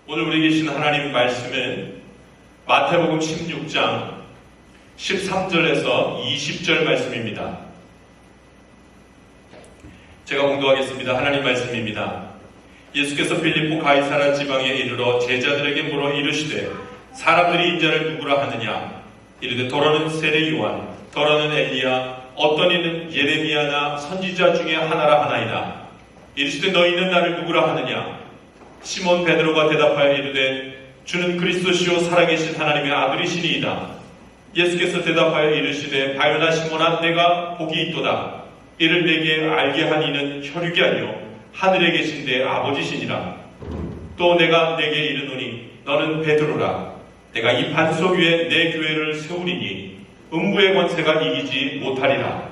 오늘 우리에게 주신 하나님 말씀은 마태복음 16장 13절에서 20절 말씀입니다. 제가 공독하겠습니다. 하나님 말씀입니다. 예수께서 빌립보 가이사라 지방에 이르러 제자들에게 물어 이르시되 사람들이 인자를 누구라 하느냐? 이르되 더러는 세례 요한, 더러는 엘리야, 어떤 이는 예레미야나 선지자 중에 하나라 하나이다. 이르시되 너희는 나를 누구라 하느냐? 시몬 베드로가 대답하여 이르되 주는 그리스도시요 살아계신 하나님의 아들이시니이다. 예수께서 대답하여 이르시되 바요나 시몬아 내가 복이 있도다. 이를 내게 알게 한 이는 혈육이 아니요 하늘에 계신 내 아버지시니라. 또 내가 내게 이르노니 너는 베드로라. 내가 이 반석 위에 내 교회를 세우리니 음부의 권세가 이기지 못하리라.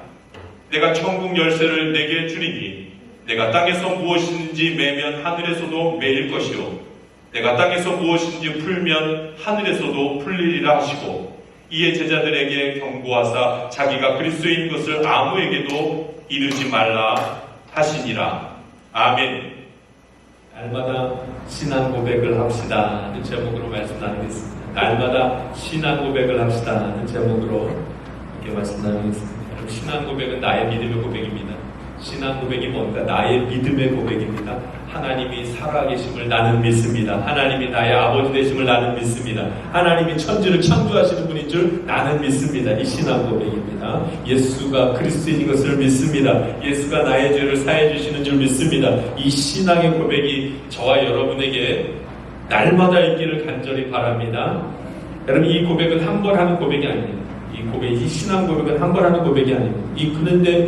내가 천국 열쇠를 내게 주리니 내가 땅에서 무엇인지 매면 하늘에서도 매일 것이요 내가 땅에서 무엇인지 풀면 하늘에서도 풀리리라 하시고 이에 제자들에게 경고하사 자기가 그리스도인 것을 아무에게도 이르지 말라 하시니라. 아멘. 날마다 신앙 고백을 합시다 하는 제목으로 말씀 나누겠습니다. 날마다 신앙 고백을 합시다 하는 제목으로 이렇게 말씀 나누겠습니다. 신앙 고백은 나의 믿음의 고백입니다. 신앙 고백이 뭔가? 나의 믿음의 고백입니다. 하나님이 살아계심을 나는 믿습니다. 하나님이 나의 아버지 되심을 나는 믿습니다. 하나님이 천지를 창조하시는 분인 줄 나는 믿습니다. 이 신앙 고백입니다. 예수가 그리스도인 것을 믿습니다. 예수가 나의 죄를 사해 주시는 줄 믿습니다. 이 신앙의 고백이 저와 여러분에게 날마다 있기를 간절히 바랍니다. 여러분, 이 고백은 한 번 하는 고백이 아닙니다. 이 신앙 고백은 한 번 하는 고백이 아닙니다.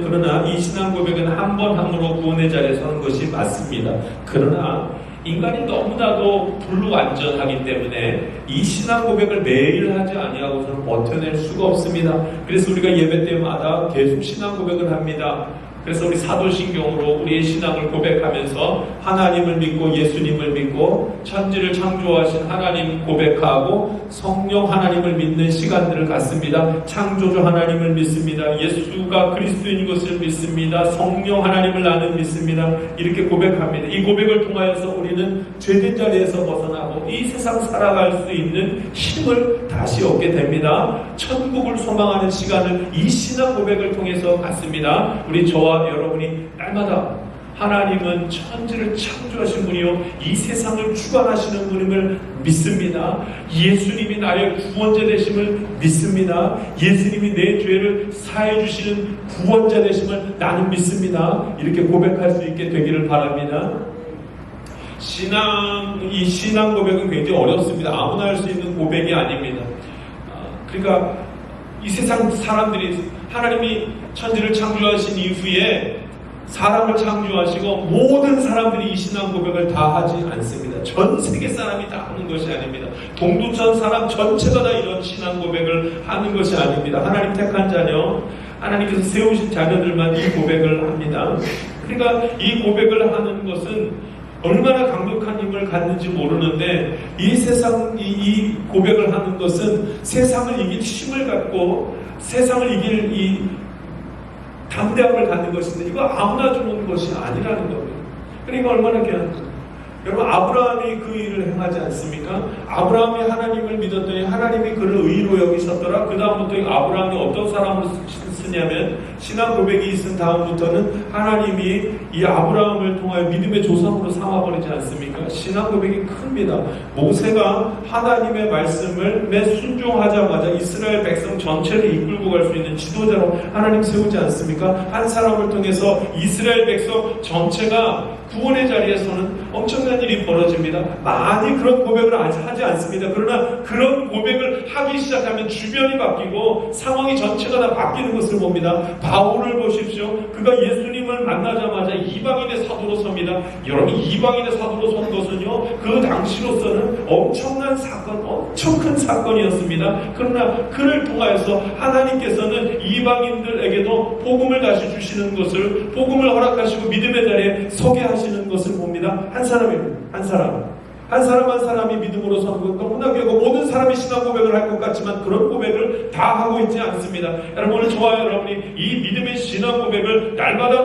그러나 이 신앙 고백은 한 번 함으로 구원의 자리에 서는 것이 맞습니다. 그러나 인간이 너무나도 불완전하기 때문에 이 신앙 고백을 매일 하지 아니하고서는 버텨낼 수가 없습니다. 그래서 우리가 예배 때마다 계속 신앙 고백을 합니다. 그래서 우리 사도신경으로 우리의 신앙을 고백하면서 하나님을 믿고 예수님을 믿고 천지를 창조하신 하나님 고백하고 성령 하나님을 믿는 시간들을 갖습니다. 창조주 하나님을 믿습니다. 예수가 그리스도인 것을 믿습니다. 성령 하나님을 나는 믿습니다. 이렇게 고백합니다. 이 고백을 통하여서 우리는 죄된 자리에서 벗어나고 이 세상 살아갈 수 있는 힘을 다시 얻게 됩니다. 천국을 소망하는 시간을 이 신앙 고백을 통해서 갖습니다. 우리 저와 여러분이 날마다 하나님은 천지를 창조하신 분이요 이 세상을 주관하시는 분임을 믿습니다. 예수님이 나의 구원자 되심을 믿습니다. 예수님이 내 죄를 사해 주시는 구원자 되심을 나는 믿습니다. 이렇게 고백할 수 있게 되기를 바랍니다. 이 신앙 고백은 굉장히 어렵습니다. 아무나 할 수 있는 고백이 아닙니다. 그러니까 이 세상 사람들이 하나님이 천지를 창조하신 이후에 사람을 창조하시고 모든 사람들이 이 신앙 고백을 다 하지 않습니다. 전 세계 사람이 다 하는 것이 아닙니다. 동두천 사람 전체가 다 이런 신앙 고백을 하는 것이 아닙니다. 하나님 택한 자녀, 하나님께서 세우신 자녀들만 이 고백을 합니다. 그러니까 이 고백을 하는 것은 얼마나 강력한 힘을 갖는지 모르는데 이 고백을 하는 것은 세상을 이길 힘을 갖고 세상을 이길 이 담대함을 갖는 것인데 이거 아무나 주는 것이 아니라는 겁니다. 그러니까 얼마나 귀한 여러분, 아브라함이 그 일을 행하지 않습니까? 아브라함이 하나님을 믿었더니 하나님이 그를 의로 여기셨더라. 그 다음부터 아브라함이 어떤 사람으로 쓰냐면 신앙 고백이 있은 다음부터는 하나님이 이 아브라함을 통하여 믿음의 조상으로 삼아버리지 않습니까? 신앙 고백이 큽니다. 모세가 하나님의 말씀을 매 순종하자마자 이스라엘 백성 전체를 이끌고 갈 수 있는 지도자로 하나님 세우지 않습니까? 한 사람을 통해서 이스라엘 백성 전체가 구원의 자리에서는 엄청난 일이 벌어집니다. 많이 그런 고백을 하지 않습니다. 그러나 그런 고백을 하기 시작하면 주변이 바뀌고 상황이 전체가 다 바뀌는 것을 봅니다. 바울을 보십시오. 그가 예수님을 만나자마자 이방인의 사도로 섭니다. 여러분, 이방인의 사도로 선 것은요 그 당시로서는 엄청난 사건, 엄청 큰 사건이었습니다. 그러나 그를 통하여서 하나님께서는 이방인들에게도 복음을 다시 주시는 것을, 복음을 허락하시고 믿음의 자리에 서게 하시는 것을 봅니다. 한 사람입니다. 한 사람이 믿음으로 서는 것 너무나 귀하고 모든 사람이 신앙 고백을 할 것 같지만 그런 고백을 다 하고 있지 않습니다. 여러분, 오늘 저와 여러분이 이 믿음의 신앙 고백을 날마다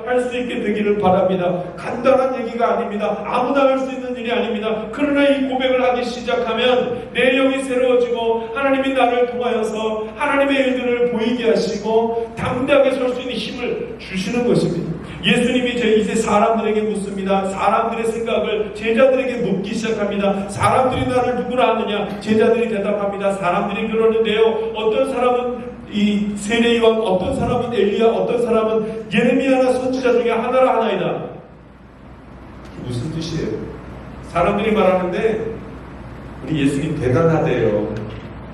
할 할 수 있게 되기를 바랍니다. 간단한 얘기가 아닙니다. 아무나 할 수 있는 일이 아닙니다. 그러나 이 고백을 하기 시작하면 내 영이 새로워지고 하나님이 나를 통하여서 하나님의 일들을 보이게 하시고 담대하게 설 수 있는 힘을 주시는 것입니다. 예수님이 이제 사람들에게 묻습니다. 사람들의 생각을 제자들에게 묻기 시작합니다. 사람들이 나를 누구라 하느냐? 제자들이 대답합니다. 사람들이 그러는데요. 어떤 사람은 이 세례 요한, 어떤 사람은 엘리야, 어떤 사람은 예레미야나 선지자 중에 하나라 하나이다. 무슨 뜻이에요? 사람들이 말하는데 우리 예수님 대단하대요.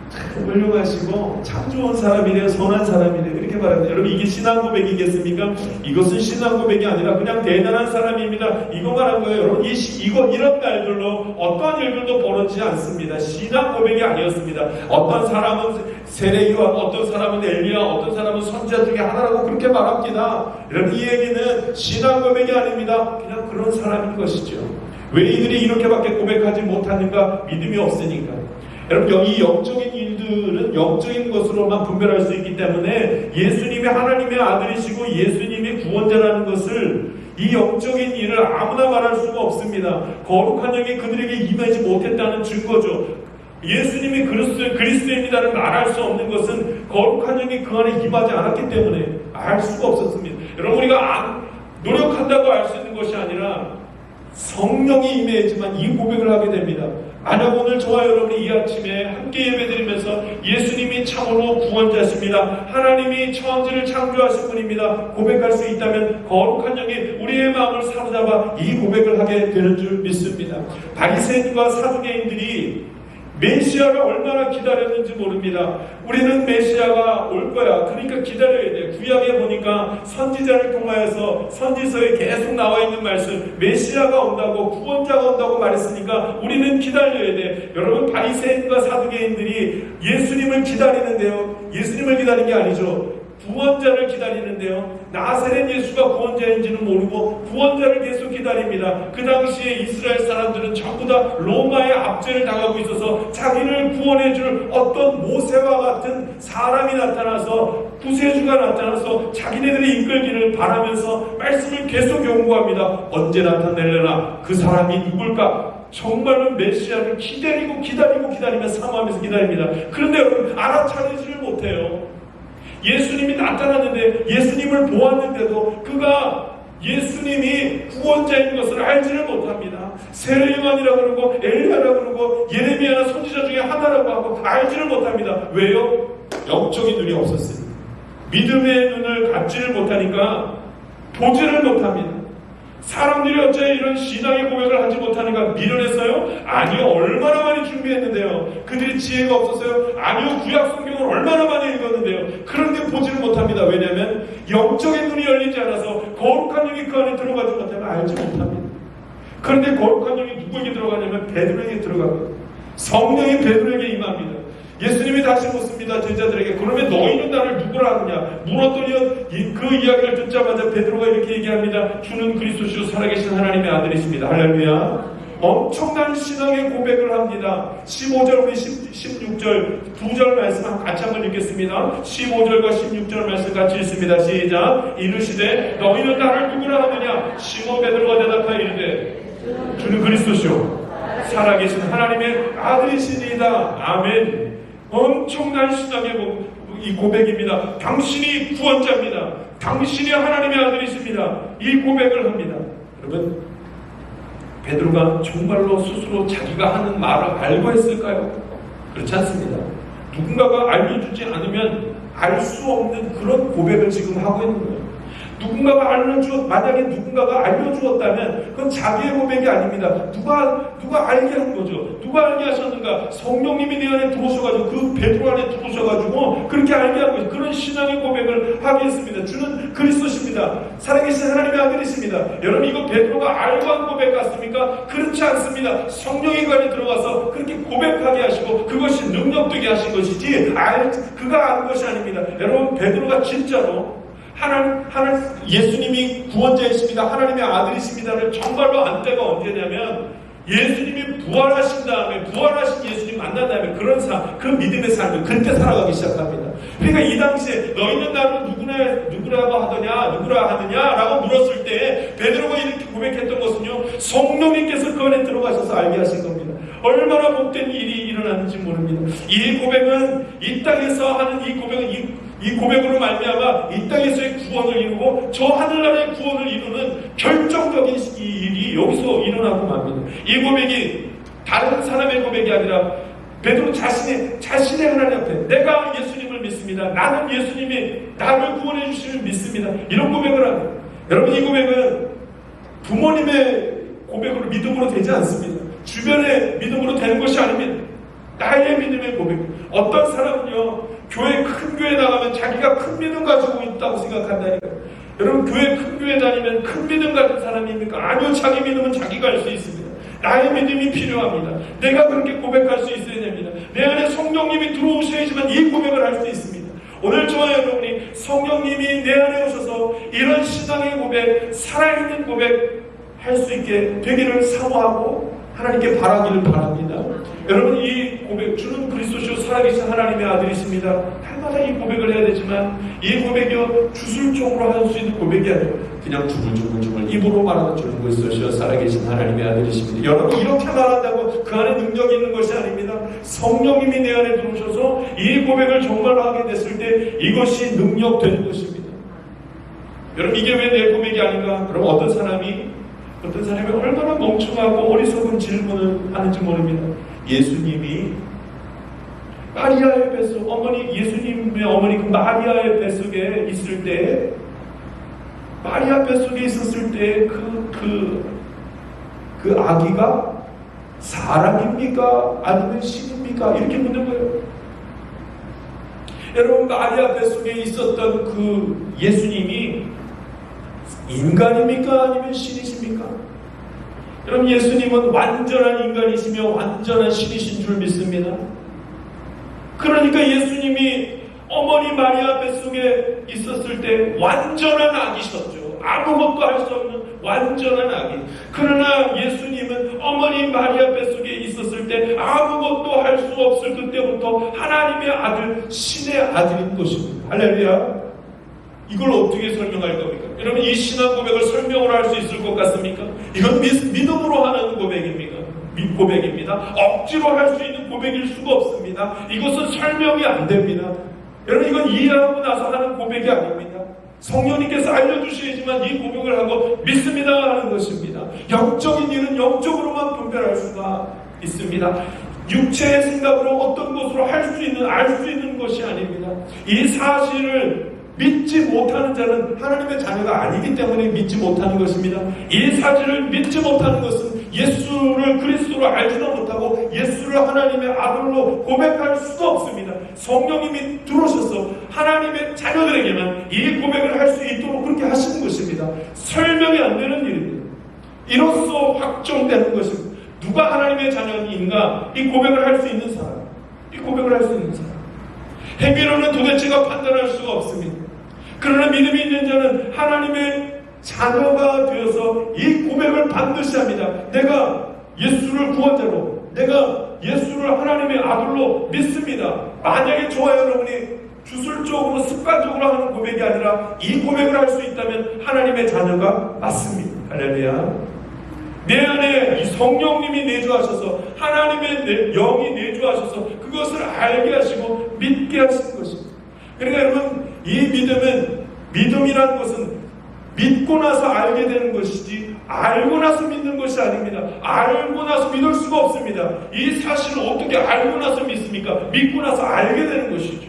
참 훌륭하시고 참 좋은 사람이래요. 선한 사람이래요. 이렇게 말합니다. 여러분, 이게 신앙 고백이겠습니까? 이것은 신앙 고백이 아니라 그냥 대단한 사람입니다. 이거 말한 거예요. 여러분, 이런 말들로 어떠한 일들도 벌어지지 않습니다. 신앙 고백이 아니었습니다. 어떤 사람은 세례 요한, 어떤 사람은 엘리야, 어떤 사람은 선지자 중에 하나라고 그렇게 말합니다. 여러분, 이 얘기는 신앙 고백이 아닙니다. 그냥 그런 사람인 것이죠. 왜 이들이 이렇게밖에 고백하지 못하는가? 믿음이 없으니까. 여러분, 이 영적인 일들은 영적인 것으로만 분별할 수 있기 때문에 예수님이 하나님의 아들이시고 예수님이 구원자라는 것을, 이 영적인 일을 아무나 말할 수가 없습니다. 거룩한 영이 그들에게 임하지 못했다는 증거죠. 예수님이 그리스도입니다를 말할 수 없는 것은 거룩한 영이 그 안에 임하지 않았기 때문에 알 수가 없었습니다. 여러분, 우리가 노력한다고 알 수 있는 것이 아니라 성령이 임해야지만 이 고백을 하게 됩니다. 만약 오늘 저와 여러분이 이 아침에 함께 예배드리면서 예수님이 참으로 구원자십니다, 하나님이 천지를 창조하신 분입니다, 고백할 수 있다면 거룩한 영이 우리의 마음을 사로잡아 이 고백을 하게 되는 줄 믿습니다. 바리새인과 사두개인들이 메시아를 얼마나 기다렸는지 모릅니다. 우리는 메시아가 올 거야, 그러니까 기다려야 돼. 구약에 보니까 선지자를 통하여서 선지서에 계속 나와 있는 말씀, 메시아가 온다고, 구원자가 온다고 말했으니까 우리는 기다려야 돼. 여러분, 바리새인과 사두개인들이 예수님을 기다리는데요, 예수님을 기다리는 게 아니죠, 구원자를 기다리는데요, 나사렛 예수가 구원자인지는 모르고 구원자를 계속 기다립니다. 그 당시에 이스라엘 사람들은 전부 다 로마의 압제를 당하고 있어서 자기를 구원해줄 어떤 모세와 같은 사람이 나타나서, 구세주가 나타나서 자기네들이 이끌기를 바라면서 말씀을 계속 요구합니다. 언제 나타내려나? 그 사람이 누굴까? 정말로 메시아를 기다리며 사모하면서 기다립니다. 그런데 여러분, 알아차리지를 못해요. 예수님이 나타났는데, 예수님을 보았는데도 그가 예수님이 구원자인 것을 알지를 못합니다. 세례 요한이라고 그러고 엘리야라고 그러고 예레미야나 선지자 중에 하나라고 하고 알지를 못합니다. 왜요? 영적인 눈이 없었습니다. 믿음의 눈을 갖지를 못하니까 보지를 못합니다. 사람들이 어째 이런 신앙의 고백을 하지 못하는가? 미련했어요? 아니요. 얼마나 많이 준비했는데요. 그들이 지혜가 없었어요? 아니요. 구약 성경을 얼마나 많이 읽었는데요. 그런데 보지를 못합니다. 왜냐하면 영적인 눈이 열리지 않아서 거룩한 영이 그 안에 들어가지 못하면 알지 못합니다. 그런데 거룩한 영이 누구에게 들어가냐면 베드로에게 들어갑니다. 성령이 베드로에게 임합니다. 예수님이 다시 묻습니다. 제자들에게, 그러면 너희는 나를 누구라 하느냐? 물었더니 그 이야기를 듣자마자 베드로가 이렇게 얘기합니다. 주는 그리스도시요 살아계신 하나님의 아들이십니다. 할렐루야. 엄청난 신앙의 고백을 합니다. 15절, 우리 16절 두 절 말씀 같이 한번 읽겠습니다. 15절과 16절 말씀 같이 읽습니다. 시작. 이르시되 너희는 나를 누구라 하느냐? 시몬 베드로가 대답하여 이르되 주는 그리스도시요 살아계신 하나님의 아들이시니이다. 아멘. 엄청난 신앙의 이 고백입니다. 당신이 구원자입니다. 당신이 하나님의 아들이십니다. 이 고백을 합니다. 여러분, 베드로가 정말로 스스로 자기가 하는 말을 알고 했을까요? 그렇지 않습니다. 누군가가 알려주지 않으면 알 수 없는 그런 고백을 지금 하고 있는 거예요. 만약에 누군가가 알려주었다면 그건 자기의 고백이 아닙니다. 누가 알게 한 거죠. 누가 알게 하셨는가? 성령님이 내 안에 들어오셔가지고, 그 베드로 안에 들어오셔가지고 그렇게 알게 한 거죠. 그런 신앙의 고백을 하게 했습니다. 주는 그리스도십니다. 살아계신 하나님의 아들이십니다. 여러분, 이거 베드로가 알고 한 고백 같습니까? 그렇지 않습니다. 성령이 그 안에 들어가서 그렇게 고백하게 하시고 그것이 능력되게 하신 것이지 그가 아는 것이 아닙니다. 여러분, 베드로가 진짜로 예수님이 구원자이십니다, 하나님의 아들이십니다를 정말로 안 때가 언제냐면 예수님이 부활하신 다음에 부활하신 예수님 만난 다음에 그 믿음의 삶을 그때 살아가기 시작합니다. 그러니까 이 당시에 너희는 나를 누구라고 하더냐 누구라 하느냐라고 물었을 때 베드로가 이렇게 고백했던 것은요, 성령님께서 그 안에 들어가셔서 알게 하신 겁니다. 얼마나 복된 일이 일어났는지 모릅니다. 이 고백은 이 땅에서 하는 이 고백은 이 고백으로 말미암아 이 땅에서의 구원을 이루고 저 하늘나라의 구원을 이루는 결정적인 이 일이 여기서 일어나고 맙니다. 이 고백이 다른 사람의 고백이 아니라 베드로 자신의 하나님 앞에 내가 예수님을 믿습니다. 나는 예수님이 나를 구원해 주시를 믿습니다. 이런 고백을 합니다. 여러분, 이 고백은 부모님의 고백으로 믿음으로 되지 않습니다. 주변의 믿음으로 되는 것이 아닙니다. 나의 믿음의 고백. 어떤 사람은요, 큰 교회 나가면 자기가 큰 믿음 가지고 있다고 생각한다니까요. 여러분, 큰 교회 다니면 큰 믿음 가진 사람입니까? 아니요, 자기 믿음은 자기가 알 수 있습니다. 나의 믿음이 필요합니다. 내가 그렇게 고백할 수 있어야 됩니다. 내 안에 성령님이 들어오셔야지만 이 고백을 할 수 있습니다. 오늘 저와 여러분이 성령님이 내 안에 오셔서 이런 신앙의 고백, 살아있는 고백 할 수 있게 되기를 사모하고 하나님께 바라기를 바랍니다. 여러분, 이 고백, 주는 그리스도시요 살아계신 하나님의 아들이십니다. 날마다 이 고백을 해야 되지만 이 고백이요 주술적으로 할 수 있는 고백이 아니고 그냥 주물주물 입으로 말하는 주는 그리스도시요 살아계신 하나님의 아들이십니다. 여러분, 이렇게 말한다고 그 안에 능력이 있는 것이 아닙니다. 성령님이 내 안에 들어오셔서 이 고백을 정말로 하게 됐을 때 이것이 능력되는 것입니다. 여러분, 이게 왜 내 고백이 아닌가? 그럼 어떤 사람이 얼마나 멍청하고 어리석은 질문을 하는지 모릅니다. 예수님이 마리아의 뱃속, 예수님의 어머니 그 마리아의 뱃속에 있을 때, 마리아 뱃속에 있었을 때 그 아기가 사람입니까? 아니면 신입니까? 이렇게 묻는 거예요. 여러분, 마리아 뱃속에 있었던 그 예수님이 인간입니까? 아니면 신이십니까? 여러분, 예수님은 완전한 인간이시며 완전한 신이신 줄 믿습니다. 그러니까 예수님이 어머니 마리아 뱃속에 있었을 때 완전한 아기셨죠. 아무것도 할 수 없는 완전한 아기. 그러나 예수님은 어머니 마리아 뱃속에 있었을 때 아무것도 할 수 없을 그때부터 하나님의 아들, 신의 아들인 것입니다. 할렐루야. 이걸 어떻게 설명할 겁니까? 여러분, 이 신앙 고백을 설명을 할 수 있을 것 같습니까? 이건 믿음으로 하는 고백입니까? 고백입니다. 억지로 할 수 있는 고백일 수가 없습니다. 이것은 설명이 안 됩니다. 여러분, 이건 이해하고 나서 하는 고백이 아닙니다. 성령님께서 알려주셔야지만 이 고백을 하고 믿습니다 하는 것입니다. 영적인 일은 영적으로만 분별할 수가 있습니다. 육체의 생각으로 어떤 것으로 알 수 있는 것이 아닙니다. 이 사실을 믿지 못하는 자는 하나님의 자녀가 아니기 때문에 믿지 못하는 것입니다. 이 사실을 믿지 못하는 것은 예수를 그리스도로 알지도 못하고 예수를 하나님의 아들로 고백할 수가 없습니다. 성령님이 들어오셔서 하나님의 자녀들에게만 이 고백을 할 수 있도록 그렇게 하시는 것입니다. 설명이 안 되는 일입니다. 이로써 확정되는 것입니다. 누가 하나님의 자녀인가? 이 고백을 할 수 있는 사람. 이 고백을 할 수 있는 사람. 행위로는 도대체가 판단할 수가 없습니다. 그러나 믿음이 있는 자는 하나님의 자녀가 되어서 이 고백을 반드시 합니다. 내가 예수를 구원자로, 내가 예수를 하나님의 아들로 믿습니다. 만약에 저와 여러분이 주술적으로 습관적으로 하는 고백이 아니라 이 고백을 할 수 있다면 하나님의 자녀가 맞습니다. 할렐루야. 내 안에 이 성령님이 내주하셔서 하나님의 영이 내주하셔서 그것을 알게 하시고 믿게 하시는 것입니다. 그러니까 여러분, 이 믿음이라는 것은 믿고 나서 알게 되는 것이지 알고 나서 믿는 것이 아닙니다. 알고 나서 믿을 수가 없습니다. 이 사실을 어떻게 알고 나서 믿습니까? 믿고 나서 알게 되는 것이죠.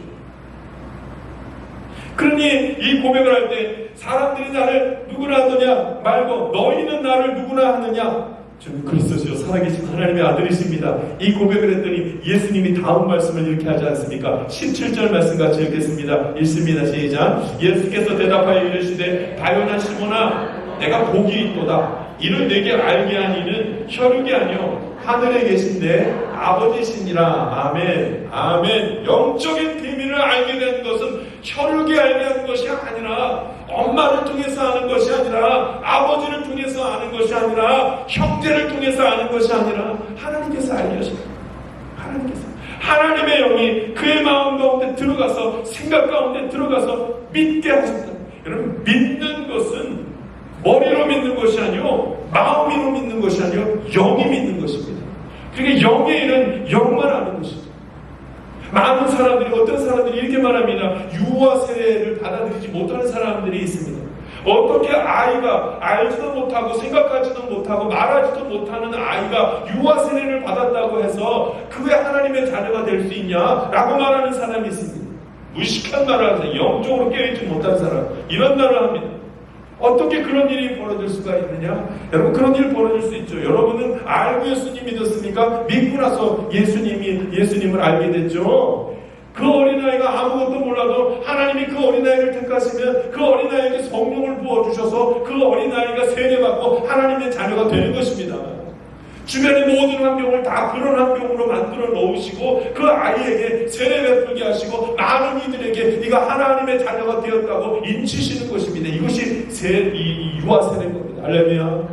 그러니 이 고백을 할 때 사람들이 나를 누구나 하느냐 말고 너희는 나를 누구나 하느냐, 저는 그리스도시요 살아계신 하나님의 아들이십니다. 이 고백을 했더니 예수님이 다음 말씀을 이렇게 하지 않습니까? 17절 말씀 같이 읽겠습니다. 읽습니다. 시작. 예수께서 대답하여 이르시되 바요나 시몬아 내가 복이 있도다. 이를 내게 알게 한 이는 혈육이 아니요 하늘에 계신데 아버지시니라. 아멘. 아멘. 영적인 비밀을 알게 된 것은 혈육이 알게 한 것이 아니라, 엄마를 통해서 아는 것이 아니라, 아버지를 통해서 아는 것이 아니라, 형제를 통해서 아는 것이 아니라 하나님께서 알게 하셨다. 하나님께서, 하나님의 영이 그의 마음 가운데 들어가서, 생각 가운데 들어가서 믿게 하셨다. 여러분, 믿는 것은 머리로 믿는 것이 아니요, 마음으로 믿는 것이 아니요, 영이 믿는 것입니다. 그러니까 영의 일은 영만 아는 것이죠. 많은 사람들이, 어떤 사람들이 이렇게 말합니다. 유아 세례를 받아들이지 못하는 사람들이 있습니다. 어떻게 아이가 알지도 못하고 생각하지도 못하고 말하지도 못하는 아이가 유아 세례를 받았다고 해서 그게 하나님의 자녀가 될 수 있냐라고 말하는 사람이 있습니다. 무식한 말을 하세요. 영적으로 깨어있지 못한 사람, 이런 말을 합니다. 어떻게 그런 일이 벌어질 수가 있느냐? 여러분, 그런 일이 벌어질 수 있죠. 여러분은 알고 예수님 믿었습니까? 믿고 나서 예수님을 알게 됐죠. 그 어린아이가 아무것도 몰라도 하나님이 그 어린아이를 택하시면 그 어린아이에게 성령을 부어주셔서 그 어린아이가 세례받고 하나님의 자녀가 되는 것입니다. 주변의 모든 환경을 다 그런 환경으로 만들어 놓으시고 그 아이에게 세례 베풀게 하시고 많은 이들에게 네가 하나님의 자녀가 되었다고 인치시는 것입니다. 이것이 유아 세례인 겁니다. 할렐루야.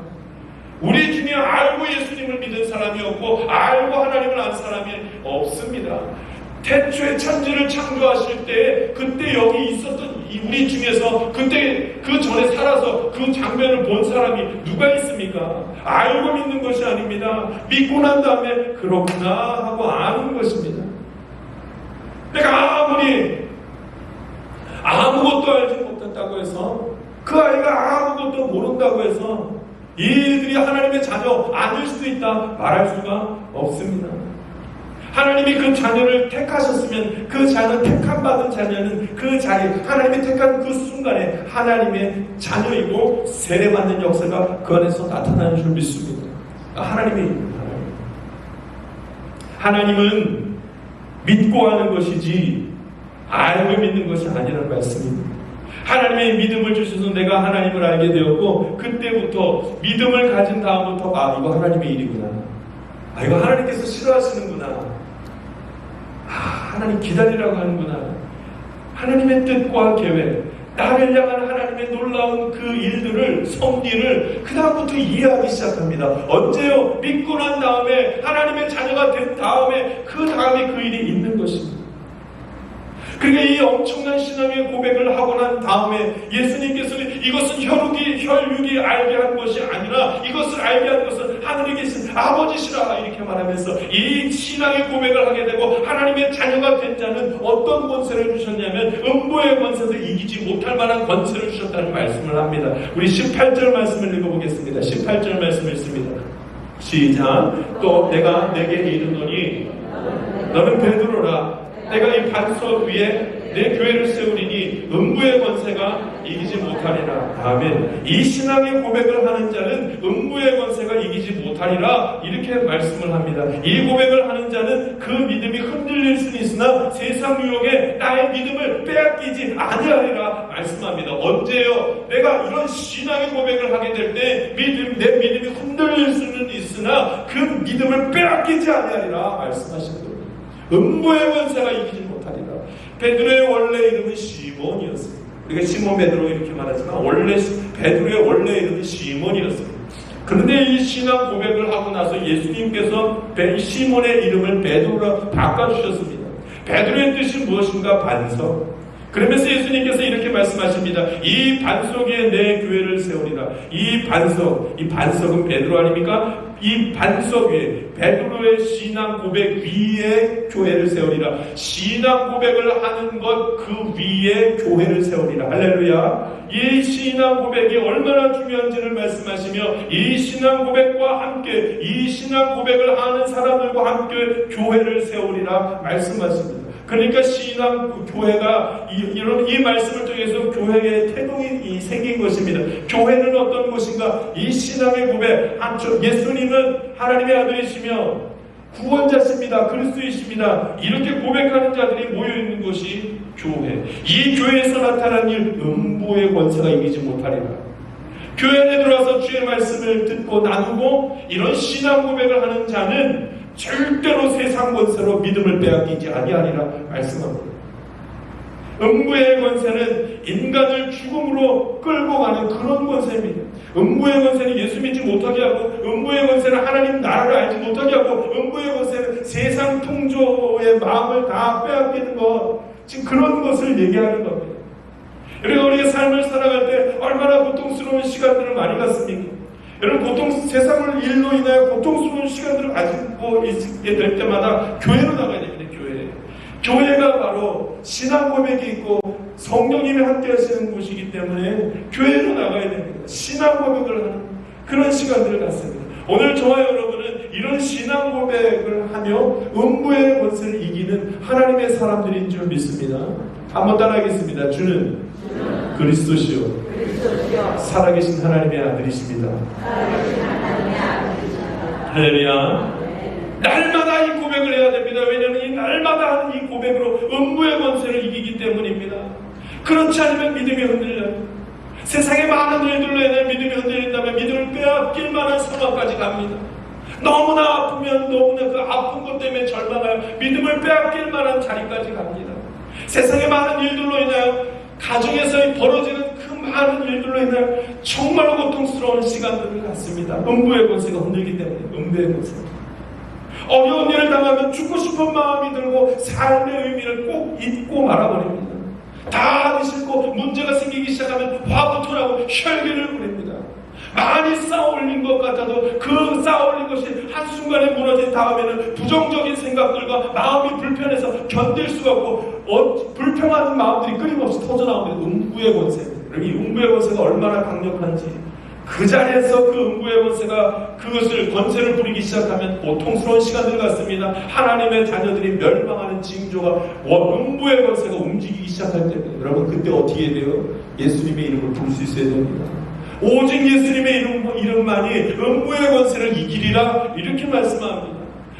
우리 중에 알고 예수님을 믿은 사람이 없고 알고 하나님을 안 사람이 없습니다. 태초에 천지를 창조하실 때 그때 여기 있었던 우리 중에서 그때 그 전에 살아서 그 장면을 본 사람이 누가 있습니까? 알고 믿는 것이 아닙니다. 믿고 난 다음에 그렇구나 하고 아는 것입니다. 내가 아무리 아무것도 알지 못했다고 해서, 그 아이가 아무것도 모른다고 해서 이들이 하나님의 자녀 아닐 수도 있다 말할 수가 없습니다. 하나님이 그 자녀를 택하셨으면 그 자녀, 택함받은 자녀는 그 자리, 하나님이 택한 그 순간에 하나님의 자녀이고 세례받는 역사가 그 안에서 나타나는 줄 믿습니다. 하나님은 믿고 하는 것이지 알고 믿는 것이 아니라는 말씀입니다. 하나님의 믿음을 주셔서 내가 하나님을 알게 되었고, 그때부터 믿음을 가진 다음부터 이거 하나님의 일이구나, 이거 하나님께서 싫어하시는구나, 하나님 기다리라고 하는구나, 하나님의 뜻과 계획, 나를 향한 하나님의 놀라운 그 일들을, 섭리를 그 다음부터 이해하기 시작합니다. 언제요? 믿고 난 다음에, 하나님의 자녀가 된 다음에, 그 다음에 그 일이 있는 것입니다. 그러니까 이 엄청난 신앙의 고백을 하고 난 다음에 예수님께서는 이것은 혈육이 알게 한 것이 아니라 이것을 알게 한 것은 하늘에 계신 아버지시라 이렇게 말하면서 이 신앙의 고백을 하게 되고, 하나님의 자녀가 된 자는 어떤 권세를 주셨냐면 음부의 권세도 이기지 못할 만한 권세를 주셨다는 말씀을 합니다. 우리 18절 말씀을 읽어보겠습니다. 18절 말씀 읽습니다. 시작. 또 내가 내게 이르노니 너는 베드로라. 내가 이 반석 위에 내 교회를 세우리니 음부의 권세가 이기지 못하리라. 아멘. 이 신앙의 고백을 하는 자는 음부의 권세가 이기지 못하리라 이렇게 말씀을 합니다. 이 고백을 하는 자는 그 믿음이 흔들릴 수는 있으나 세상 유혹에 나의 믿음을 빼앗기지 아니하리라 말씀합니다. 언제요? 내가 이런 신앙의 고백을 하게 될 때 내 믿음이 흔들릴 수는 있으나 그 믿음을 빼앗기지 아니하리라 말씀하시는 겁니다. 음부의 권세가 이기지 못하리라. 베드로의 원래 이름은 시몬이었습니다. 우리가 시몬 베드로 이렇게 말하지만 원래 베드로의 원래 이름은 시몬이었습니다. 그런데 이 신앙 고백을 하고 나서 예수님께서 시몬의 이름을 베드로로 바꿔주셨습니다. 베드로의 뜻이 무엇인가? 반석. 그러면서 예수님께서 이렇게 말씀하십니다. 이 반석 위에 내 교회를 세우리라. 이 반석은 베드로 아닙니까? 이 반석 위에, 베드로의 신앙 고백 위에 교회를 세우리라. 신앙 고백을 하는 것 그 위에 교회를 세우리라. 할렐루야. 이 신앙 고백이 얼마나 중요한지를 말씀하시며, 이 신앙 고백과 함께, 이 신앙 고백을 하는 사람들과 함께 교회를 세우리라 말씀하십니다. 그러니까 신앙 교회가 이 말씀을 통해서 교회의 태동이 생긴 것입니다. 교회는 어떤 것인가? 이 신앙의 고백, 예수님은 하나님의 아들이시며 구원자십니다. 그리스도이십니다. 이렇게 고백하는 자들이 모여있는 것이 교회. 이 교회에서 나타난 일, 음부의 권세가 이기지 못하리라. 교회 안에 들어와서 주의 말씀을 듣고 나누고 이런 신앙 고백을 하는 자는 절대로 세상 권세로 믿음을 빼앗기지 아니하리라 말씀합니다. 음부의 권세는 인간을 죽음으로 끌고 가는 그런 권세입니다. 음부의 권세는 예수 믿지 못하게 하고, 음부의 권세는 하나님 나라를 알지 못하게 하고, 음부의 권세는 세상 통조의 마음을 다 빼앗기는 것, 지금 그런 것을 얘기하는 겁니다. 여러분, 우리가 삶을 살아갈 때 얼마나 고통스러운 시간들을 많이 갖습니까? 여러분, 세상을 일로 인하여 고통스러운 시간들을 가지고 있게 될 때마다 교회로 나가야 됩니다. 교회가 바로 신앙 고백이 있고 성령님이 함께 하시는 곳이기 때문에 교회로 나가야 됩니다. 신앙 고백을 하는 그런 시간들을 갖습니다. 오늘 저와 여러분은 이런 신앙 고백을 하며 음부의 권세를 이기는 하나님의 사람들인 줄 믿습니다. 한번 따라하겠습니다. 주는 그리스도시요 살아계신 하나님의 아들이십니다. 할렐루야. 날마다 이 고백을 해야 됩니다. 왜냐하면 이 날마다 하는 이 고백으로 음부의 권세를 이기기 때문입니다. 그렇지 않으면 믿음이 흔들려요. 세상에 많은 일들로 인해 믿음이 흔들린다면 믿음을 빼앗길 만한 상황까지 갑니다. 너무나 아프면 너무나 그 아픈 것 때문에 절망하여 믿음을 빼앗길 만한 자리까지 갑니다. 세상에 많은 일들로 인하여 가정에서 벌어지는 그 많은 일들로 인하여 정말 고통스러운 시간들을 갖습니다. 음부의 권세가 흔들기 때문에 음부의 권세. 어려운 일을 당하면 죽고 싶은 마음이 들고 삶의 의미를 꼭 잊고 말아버립니다. 다 하기 싫고 문제가 생기기 시작하면 화부터 나고 혈기를 부립니다. 많이 쌓아올린 것 같아도 그 쌓아올린 것이 한순간에 무너진 다음에는 부정적인 생각들과 마음이 불편해서 견딜 수가 없고 불평하는 마음들이 끊임없이 터져나오는 음부의 권세입니다. 이 음부의 권세가 얼마나 강력한지 그 자리에서 그 음부의 권세가 그것을 권세를 부리기 시작하면 고통스러운 시간들 같습니다. 하나님의 자녀들이 멸망하는 징조가 음부의 권세가 움직이기 시작할 때입니다. 여러분 그때 어떻게 돼요? 예수님의 이름을 부를 수 있어야 됩니다. 오직 예수님의 이름만이 음부의 권세를 이기리라 이렇게 말씀합니다.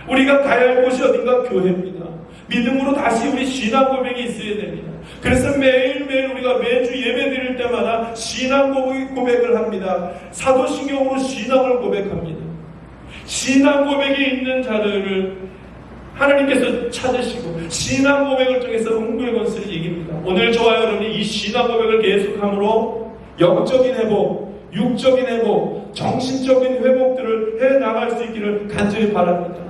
우리가 가야 할 곳이 어딘가 교회입니다. 믿음으로 다시 우리 신앙 고백이 있어야 됩니다. 그래서 매일매일 우리가 매주 예배 드릴 때마다 신앙 고백을 합니다. 사도신경으로 신앙을 고백합니다. 신앙 고백이 있는 자들을 하나님께서 찾으시고 신앙 고백을 통해서 음부의 권세를 이깁니다. 오늘 저와 여러분이 이 신앙 고백을 계속함으로 영적인 회복, 육적인 회복, 정신적인 회복들을 해나갈 수 있기를 간절히 바랍니다.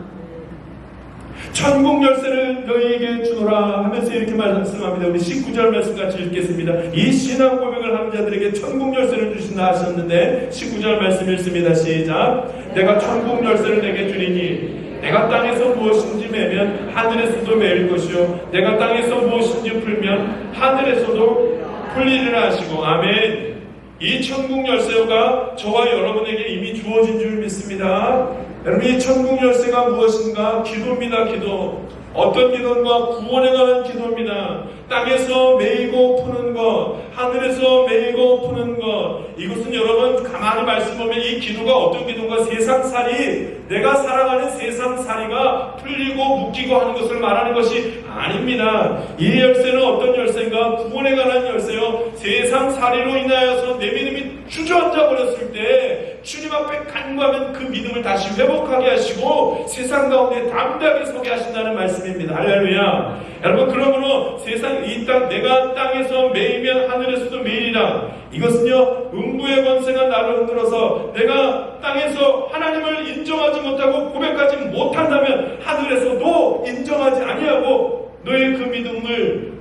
천국 열쇠를 너희에게 주노라 하면서 이렇게 말씀합니다. 우리 19절 말씀 같이 읽겠습니다. 이 신앙 고백을 하는 자들에게 천국 열쇠를 주신다 하셨는데 19절 말씀 읽습니다. 시작. 내가 천국 열쇠를 내게 주리니 내가 땅에서 무엇인지 매면 하늘에서도 매일 것이요 내가 땅에서 무엇인지 풀면 하늘에서도 풀리리라 하시고 아멘. 이 천국 열쇠가 저와 여러분에게 이미 주어진 줄 믿습니다. 여러분 이 천국 열쇠가 무엇인가? 기도입니다. 기도. 어떤 기도인가? 구원에 관한 기도입니다. 땅에서 매이고 푸는 것, 하늘에서 매이고 푸는 것. 이것은 여러분 가만히 말씀 보면 이 기도가 어떤 기도인가? 세상살이, 내가 살아가는 세상살이가 풀리고 묶이고 하는 것을 말하는 것이 아닙니다. 이 열쇠는 어떤 열쇠인가? 구원에 관한 열쇠요. 세상살이로 인하여서 내 믿음이 주저앉아 버렸을 때 주님 앞에 간구하면 그 믿음을 다시 회복하게 하시고 세상 가운데 담대하게 서게 하신다는 말씀입니다. 할렐루야. 여러분 그러므로 세상 이 땅 내가 땅에서 매이면 하늘에서도 매이리라. 이것은요 음부의 권세가 나를 흔들어서 내가 땅에서 하나님을 인정하지 못하고 고백하지 못한다면 하늘에서도 인정하지 아니하고 너의 그 믿음을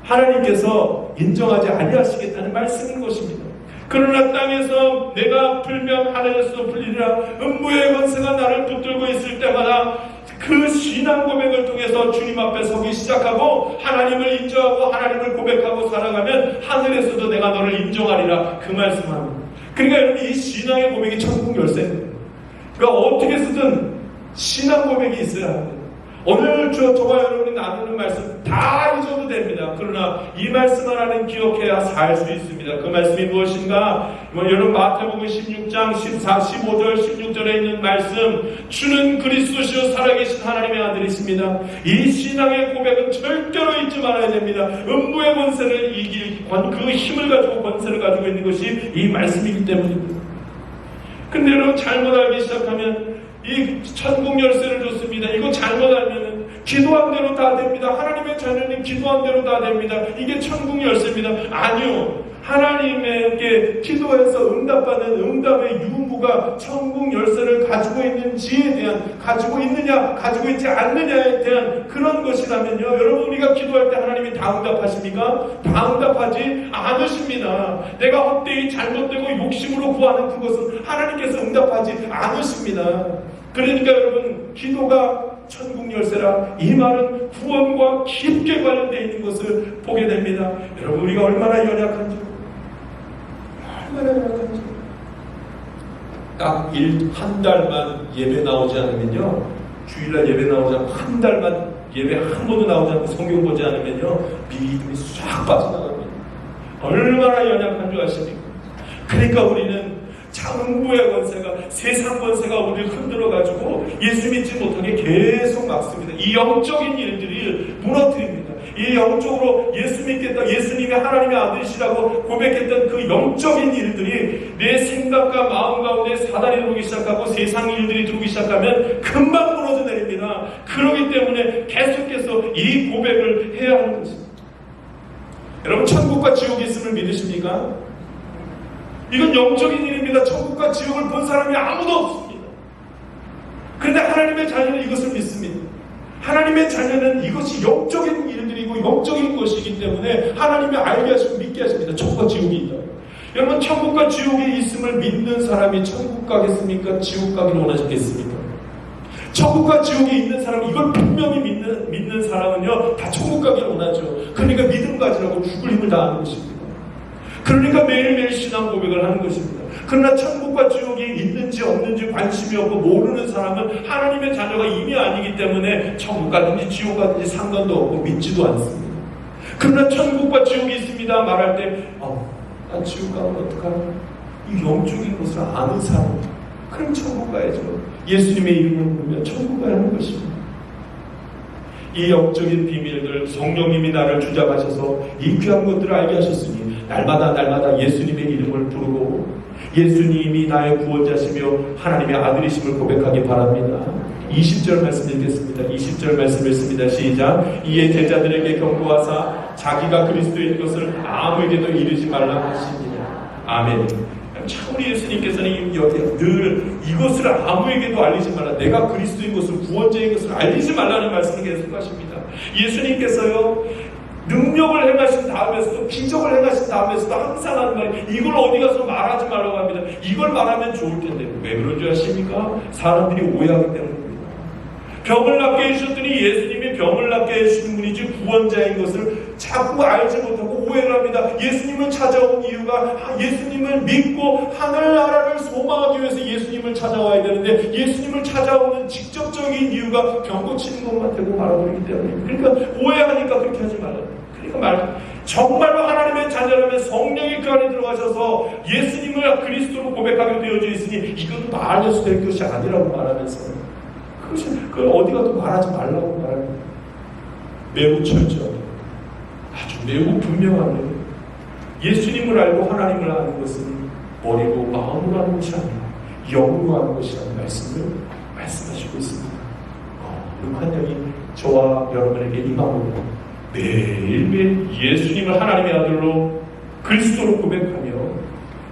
하나님께서 인정하지 아니하시겠다는 말씀인 것입니다. 그러나 땅에서 내가 풀면 하늘에서 풀리리라. 음부의 권세가 나를 붙들고 있을 때마다 그 신앙 고백을 통해서 주님 앞에 서기 시작하고 하나님을 인정하고 하나님을 고백하고 살아가면 하늘에서도 내가 너를 인정하리라 그 말씀합니다. 그러니까 여러분 이 신앙의 고백이 천국 열쇠입니다. 그러니까 어떻게 쓰든 신앙 고백이 있어야 합니다. 오늘 저와 여러분이 나누는 말씀 다 잊어도 됩니다. 그러나 이 말씀 하나는 기억해야 살 수 있습니다. 그 말씀이 무엇인가? 여러분 마태복음 16장 14, 15절, 16절에 있는 말씀, 주는 그리스도시요 살아계신 하나님의 아들이십니다. 이 신앙의 고백은 절대로 잊지 말아야 됩니다. 음부의 권세를 이길 그 힘을 가지고 권세를 가지고 있는 것이 이 말씀이기 때문입니다. 근데 여러분 잘못 알기 시작하면 이 천국 열쇠를 줬습니다. 이거 잘못 알면 기도한 대로 다 됩니다. 하나님의 자녀는 기도한 대로 다 됩니다. 이게 천국 열쇠입니다. 아니요. 하나님에게 기도해서 응답받는 응답의 유무가 천국 열쇠를 가지고 있는지에 대한, 가지고 있느냐 가지고 있지 않느냐에 대한 그런 것이라면요, 여러분 우리가 기도할 때 하나님이 다 응답하십니까? 다 응답하지 않으십니다. 내가 헛되이 잘못되고 욕심으로 구하는 그것은 하나님께서 응답하지 않으십니다. 그러니까 여러분, 기도가 천국 열쇠라, 이 말은 구원과 깊게 관련되어 있는 것을 보게 됩니다. 여러분 우리가 얼마나 연약한지, 딱 한 달만 예배 나오지 않으면요, 주일날 예배 나오지 않고 한 달만 예배 한 번도 나오지 않고 성경 보지 않으면요, 믿음이 싹 빠져나갑니다. 얼마나 연약한 줄 아십니까? 그러니까 우리는 장부의 권세가, 세상 권세가 우리를 흔들어가지고 예수 믿지 못하게 계속 막습니다. 이 영적인 일들이 무너뜨립니다. 이 영적으로 예수 믿겠다, 예수님이 하나님의 아들이시라고 고백했던 그 영적인 일들이 내 생각과 마음 가운데 사단이 들어오기 시작하고 세상 일들이 들어오기 시작하면 금방 무너져 내립니다. 그렇기 때문에 계속해서 이 고백을 해야 하는 것입니다. 여러분, 천국과 지옥이 있음을 믿으십니까? 이건 영적인 일입니다. 천국과 지옥을 본 사람이 아무도 없습니다. 그런데 하나님의 자녀는 이것을 믿습니다. 하나님의 자녀는 이것이 영적인 일들이고 영적인 것이기 때문에 하나님이 알게 하시고 믿게 하십니다. 천국과 지옥이 있다. 여러분, 천국과 지옥이 있음을 믿는 사람이 천국 가겠습니까? 지옥 가기를 원하시겠습니까? 천국과 지옥이 있는 사람, 이걸 분명히 믿는 사람은요, 다 천국 가기를 원하죠. 그러니까 믿음 가지라고 죽을 힘을 다하는 것입니다. 그러니까 매일매일 신앙 고백을 하는 것입니다. 그러나 천국과 지옥이 있는지 없는지 관심이 없고 모르는 사람은 하나님의 자녀가 이미 아니기 때문에 천국 가든지 지옥 가든지 상관도 없고 믿지도 않습니다. 그러나 천국과 지옥이 있습니다 말할 때 난 지옥 가면 어떡하나? 이 영적인 것을 아는 사람, 그럼 천국 가야죠. 예수님의 이름을 부르면 천국 가야 하는 것입니다. 이 영적인 비밀들, 성령님이 나를 주장하셔서 이 귀한 것들을 알게 하셨으니 날마다 예수님의 이름을 부르고 예수님이 나의 구원자시며 하나님의 아들이심을 고백하기 바랍니다. 20절 말씀 읽겠습니다. 20절 말씀 읽습니다. 시작. 이에 제자들에게 경고하사 자기가 그리스도인 것을 아무에게도 이르지 말라고 하시니라. 아멘. 참 우리 예수님께서는 늘 이것을 아무에게도 알리지 말라, 내가 그리스도인 것을, 구원자인 것을 알리지 말라는 말씀을 계속하십니다. 예수님께서요, 능력을 행하신 다음에서도, 기적을 행하신 다음에서도 항상 하는 말, 이걸 어디 가서 말하지 말라고 합니다. 이걸 말하면 좋을 텐데 왜 그런 줄 아십니까? 사람들이 오해하기 때문입니다. 병을 낫게 해주셨더니 예수님이 병을 낫게 해주시는 분이지 구원자인 것을 자꾸 알지 못하고 오해를 합니다. 예수님을 찾아온 이유가 예수님을 믿고 하늘나라를 소망하기 위해서 예수님을 찾아와야 되는데, 예수님을 찾아오는 직접적인 이유가 병 고치는 것만 되고 말아버리기 때문입니다. 그러니까 오해하니까 그렇게 하지 말라고. 그러니까 정말로 하나님의 자녀라면 성령이 그 안에 들어가셔서 예수님을 그리스도로 고백하게 되어져 있으니 이것도 말해서 될 것이 아니라고 말하면서, 그걸 어디 가도 말하지 말라고 말합니다. 매우 철저하게, 아주 매우 분명하게 예수님을 알고 하나님을 아는 것은 머리로 마음으로 하는 것이 아니라 영으로 하는 것이라는 말씀을 말씀하시고 있습니다. 하나님이 저와 여러분에게 임하옵니다. 매일매일 예수님을 하나님의 아들로 그리스도로 고백하며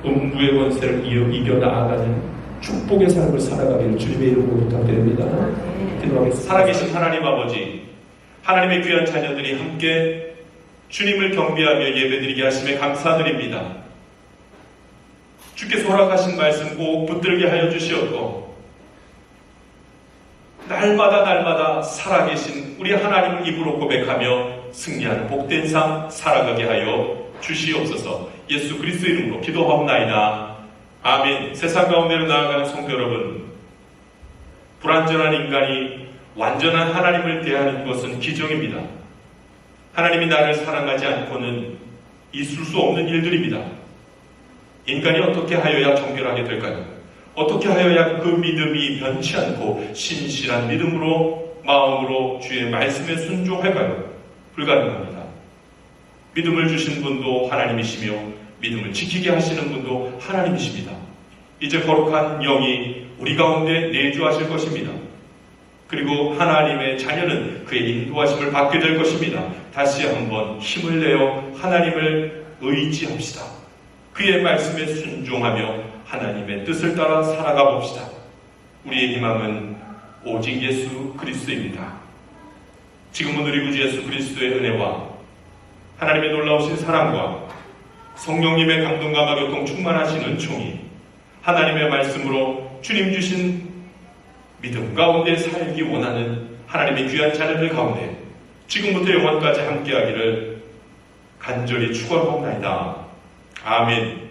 음부의 권세를 이겨나가는 축복의 삶을 살아가기를 주님의 이름으로 부탁드립니다. 기도하겠습니다. 살아계신 하나님 아버지, 하나님의 귀한 자녀들이 함께 주님을 경배하며 예배드리게 하심에 감사드립니다. 주께서 허락하신 말씀 꼭 붙들게 하여 주시옵고, 날마다 살아계신 우리 하나님을 입으로 고백하며 승리하는 복된 삶 살아가게 하여 주시옵소서. 예수 그리스도 이름으로 기도하옵나이다. 아멘. 세상 가운데로 나아가는 성도 여러분, 불완전한 인간이 완전한 하나님을 대하는 것은 기적입니다. 하나님이 나를 사랑하지 않고는 있을 수 없는 일들입니다. 인간이 어떻게 하여야 정결하게 될까요? 어떻게 하여야 그 믿음이 변치 않고 신실한 믿음으로 마음으로 주의 말씀에 순종할까요? 불가능합니다. 믿음을 주신 분도 하나님이시며 믿음을 지키게 하시는 분도 하나님이십니다. 이제 거룩한 영이 우리 가운데 내주하실 것입니다. 그리고 하나님의 자녀는 그의 인도하심을 받게 될 것입니다. 다시 한번 힘을 내어 하나님을 의지합시다. 그의 말씀에 순종하며 하나님의 뜻을 따라 살아가 봅시다. 우리의 희망은 오직 예수 그리스도입니다. 지금은 우리 구주 예수 그리스도의 은혜와 하나님의 놀라우신 사랑과 성령님의 감동과 교통 충만하신 은총이 하나님의 말씀으로 주님 주신 믿음 가운데 살기 원하는 하나님의 귀한 자녀들 가운데 지금부터 영원까지 함께하기를 간절히 축원하옵나이다. 아멘.